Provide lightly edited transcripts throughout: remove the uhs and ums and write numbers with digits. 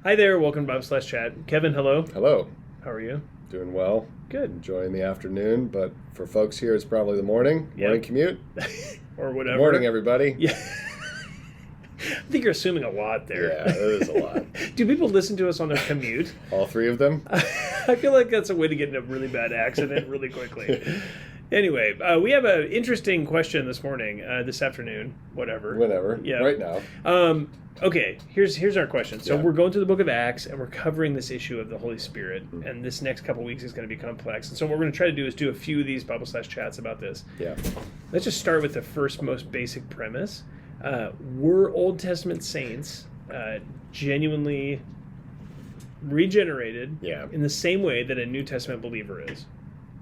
Hi there, welcome to Bob/Chat. Kevin, hello. Hello. How are you? Doing well. Good. Enjoying the afternoon, but for folks here, it's probably the morning. Yep. Morning commute. Or whatever. Good morning, everybody. Yeah. I think you're assuming a lot there. Yeah, it is a lot. Do people listen to us on their commute? All three of them? I feel like that's a way to get in a really bad accident really quickly. Anyway, we have an interesting question this morning, this afternoon, whatever. Whenever. Yeah. Right now. Okay, here's our question. So Yeah. we're going through the book of Acts, and we're covering this issue of the Holy Spirit, and this next couple weeks is going to be complex. And so what we're going to try to do is do a few of these Bible/chats about this. Yeah. Let's just start with the first most basic premise. Were Old Testament saints genuinely regenerated Yeah. in the same way that a New Testament believer is?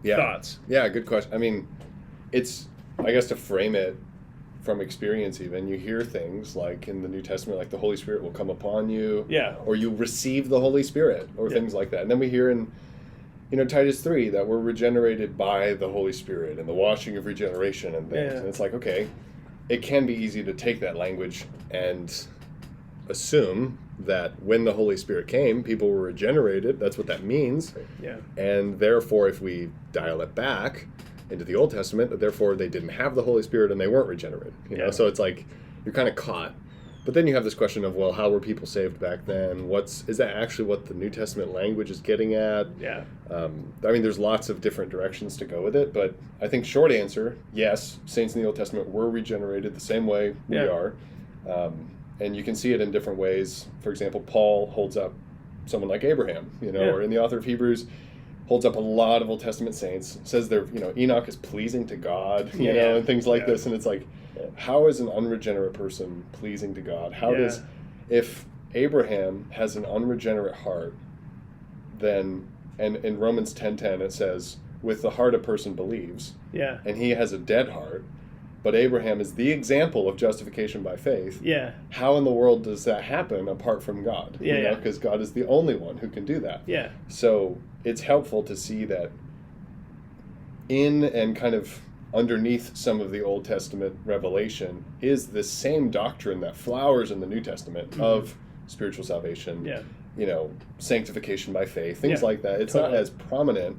Yeah. Thoughts? Yeah, good question. I mean, it's, I guess to frame it from experience even, you hear things like in the New Testament, like the Holy Spirit will come upon you. Yeah. Or you receive the Holy Spirit, or Yeah. things like that. And then we hear in, Titus 3 that we're regenerated by the Holy Spirit and the washing of regeneration and things. Yeah. And it's like, okay, it can be easy to take that language and assume that when the Holy Spirit came, people were regenerated. That's what that means. Yeah. And therefore, if we dial it back into the Old Testament, that therefore they didn't have the Holy Spirit and they weren't regenerated. You know, so it's like you're kind of caught. But then you have this question of, well, how were people saved back then? Is that actually what the New Testament language is getting at? Yeah. I mean, there's lots of different directions to go with it, but I think short answer, yes, saints in the Old Testament were regenerated the same way we are. And you can see it in different ways. For example, Paul holds up someone like Abraham, or in the author of Hebrews, holds up a lot of Old Testament saints, says they're, Enoch is pleasing to God, and things like this. And it's like, how is an unregenerate person pleasing to God? How does, if Abraham has an unregenerate heart, then, and in Romans 10:10 it says, with the heart a person believes, and he has a dead heart, but Abraham is the example of justification by faith. Yeah. How in the world does that happen apart from God? Yeah. Because God is the only one who can do that. Yeah. So it's helpful to see that in and kind of underneath some of the Old Testament revelation is this same doctrine that flowers in the New Testament of spiritual salvation, sanctification by faith, things like that. It's not as prominent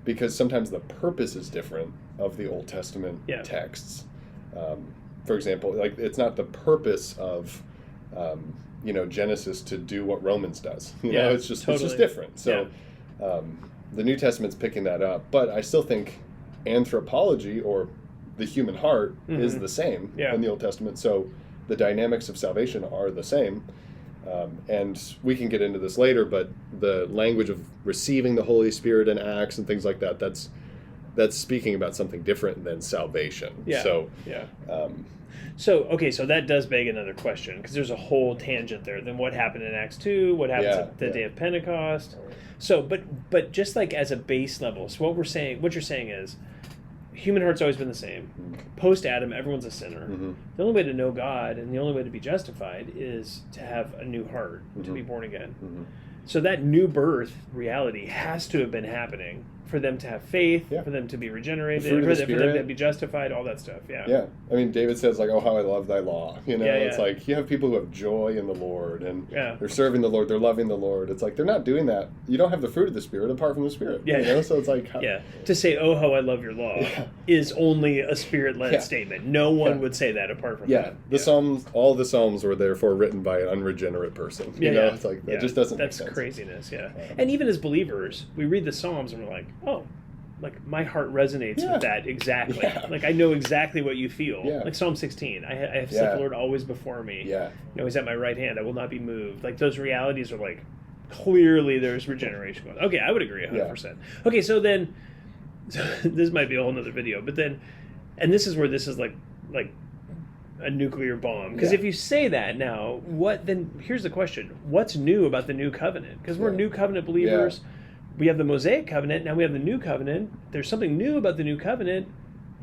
because sometimes the purpose is different of the Old Testament texts. For example, like it's not the purpose of Genesis to do what Romans does. It's just different. So the New Testament's picking that up, but I still think anthropology or the human heart is the same in the Old Testament. So the dynamics of salvation are the same. And we can get into this later, but the language of receiving the Holy Spirit in Acts and things like that, that's speaking about something different than salvation. Yeah. So, So that does beg another question, because there's a whole tangent there. Then what happened in Acts 2? What happens at the day of Pentecost? So, but just like as a base level, so what you're saying is, human heart's always been the same. Post-Adam, everyone's a sinner. The only way to know God and the only way to be justified is to have a new heart, to be born again. So that new birth reality has to have been happening for them to have faith, for them to be regenerated, for them to be justified, all that stuff. Yeah. I mean, David says, like, oh, how I love thy law. It's like you have people who have joy in the Lord, and they're serving the Lord, they're loving the Lord. It's like they're not doing that. You don't have the fruit of the Spirit apart from the Spirit. So it's like... To say, oh, how I love your law is only a Spirit-led statement. No one would say that apart from that. The Psalms, all the Psalms were therefore written by an unregenerate person. It's like, that just doesn't make sense. That's craziness, And even as believers, we read the Psalms and we're like, oh, like my heart resonates with that exactly. Like I know exactly what you feel. Like Psalm 16, I have set the Lord always before me. He's at my right hand, I will not be moved. Like those realities are like, clearly there's regeneration going on. Okay, I would agree 100%. Okay, so then, this might be a whole nother video, but then, and this is where this is like a nuclear bomb. Because if you say that now, then here's the question. What's new about the new covenant? Because we're new covenant believers. We have the Mosaic covenant, now we have the new covenant. There's something new about the new covenant,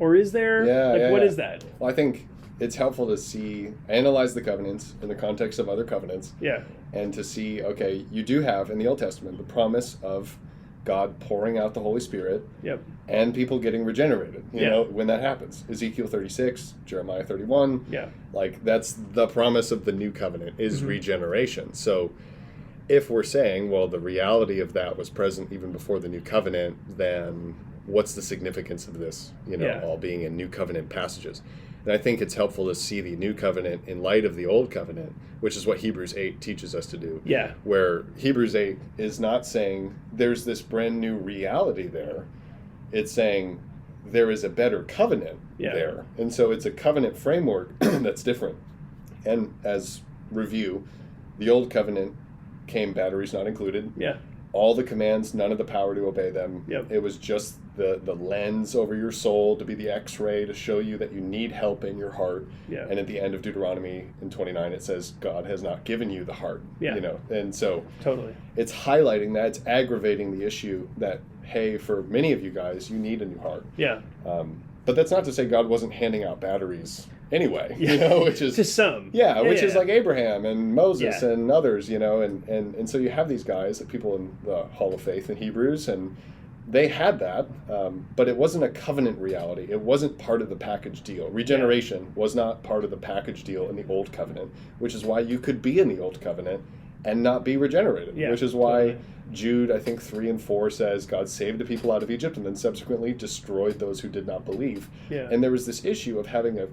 or is there? What is that? Well, I think it's helpful to analyze the covenants in the context of other covenants. And to see, okay, you do have in the Old Testament the promise of God pouring out the Holy Spirit, and people getting regenerated, you know, when that happens. Ezekiel 36, Jeremiah 31, like that's the promise of the new covenant is regeneration. So if we're saying, well, the reality of that was present even before the New Covenant, then what's the significance of this, all being in New Covenant passages? And I think it's helpful to see the New Covenant in light of the Old Covenant, which is what Hebrews 8 teaches us to do. Yeah. Where Hebrews 8 is not saying there's this brand new reality there. It's saying there is a better covenant there. And so it's a covenant framework that's different. And as review, the Old Covenant came batteries not included. Yeah. All the commands, none of the power to obey them. Yep. It was just the lens over your soul to be the x-ray to show you that you need help in your heart. Yeah. And at the end of Deuteronomy in 29, it says, God has not given you the heart. Yeah. And so totally, it's highlighting that, it's aggravating the issue that, hey, for many of you guys, you need a new heart. Yeah. But that's not to say God wasn't handing out batteries anyway, which is to some, which is like Abraham and Moses and others, and so you have these guys, the people in the Hall of Faith in Hebrews, and they had that, but it wasn't a covenant reality. It wasn't part of the package deal. Regeneration was not part of the package deal in the Old Covenant, which is why you could be in the Old Covenant and not be regenerated, which is why Jude, I think 3 and 4 says God saved the people out of Egypt and then subsequently destroyed those who did not believe. Yeah. And there was this issue of having a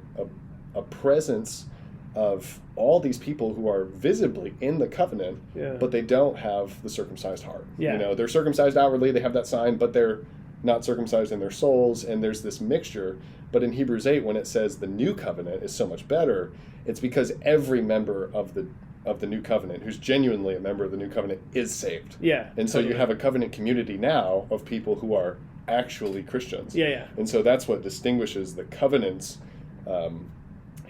presence of all these people who are visibly in the covenant, but they don't have the circumcised heart. Yeah. They're circumcised outwardly, they have that sign, but they're not circumcised in their souls, and there's this mixture. But in Hebrews 8, when it says the new covenant is so much better, it's because every member of the new covenant who's genuinely a member of the new covenant is saved. Yeah. And so you have a covenant community now of people who are actually Christians. Yeah. And so that's what distinguishes the covenants,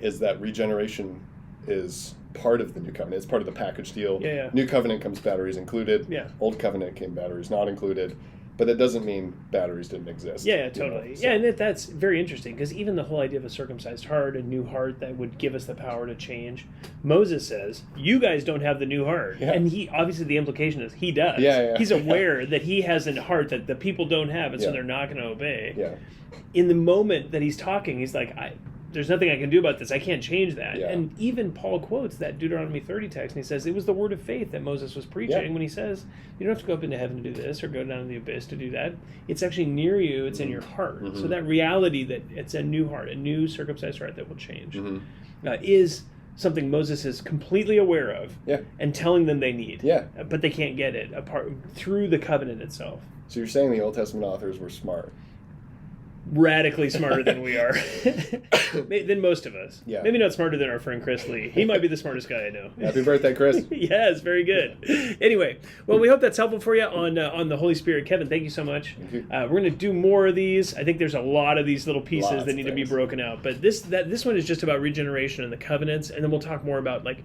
is that regeneration is part of the new covenant. It's part of the package deal. Yeah. New covenant comes batteries included. Yeah. Old covenant came batteries not included. But that doesn't mean batteries didn't exist. Yeah, totally. So. Yeah, and that's very interesting, because even the whole idea of a circumcised heart, a new heart that would give us the power to change, Moses says, you guys don't have the new heart. Yeah. And he, obviously the implication is he does. Yeah. He's aware that he has a heart that the people don't have, and so they're not going to obey. Yeah. In the moment that he's talking, he's like, there's nothing I can do about this. I can't change that. Yeah. And even Paul quotes that Deuteronomy 30 text, and he says it was the word of faith that Moses was preaching when he says, you don't have to go up into heaven to do this or go down to the abyss to do that. It's actually near you. It's in your heart. So that reality that it's a new heart, a new circumcised heart that will change, is something Moses is completely aware of and telling them they need. Yeah. But they can't get it apart through the covenant itself. So you're saying the Old Testament authors were smart. Radically smarter than we are. Than most of us. Yeah. Maybe not smarter than our friend Chris Lee. He might be the smartest guy I know. Happy birthday, Chris. Yes, very good. Anyway, well, we hope that's helpful for you on the Holy Spirit. Kevin, thank you so much. We're going to do more of these. I think there's a lot of these little pieces that need to be broken out. But this one is just about regeneration and the covenants, and then we'll talk more about like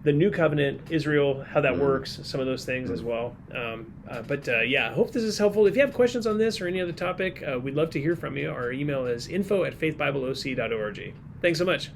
the new covenant, Israel, how that works, some of those things as well. But I hope this is helpful. If you have questions on this or any other topic, we'd love to hear from you. Our email is info@faithbibleoc.org. Thanks so much.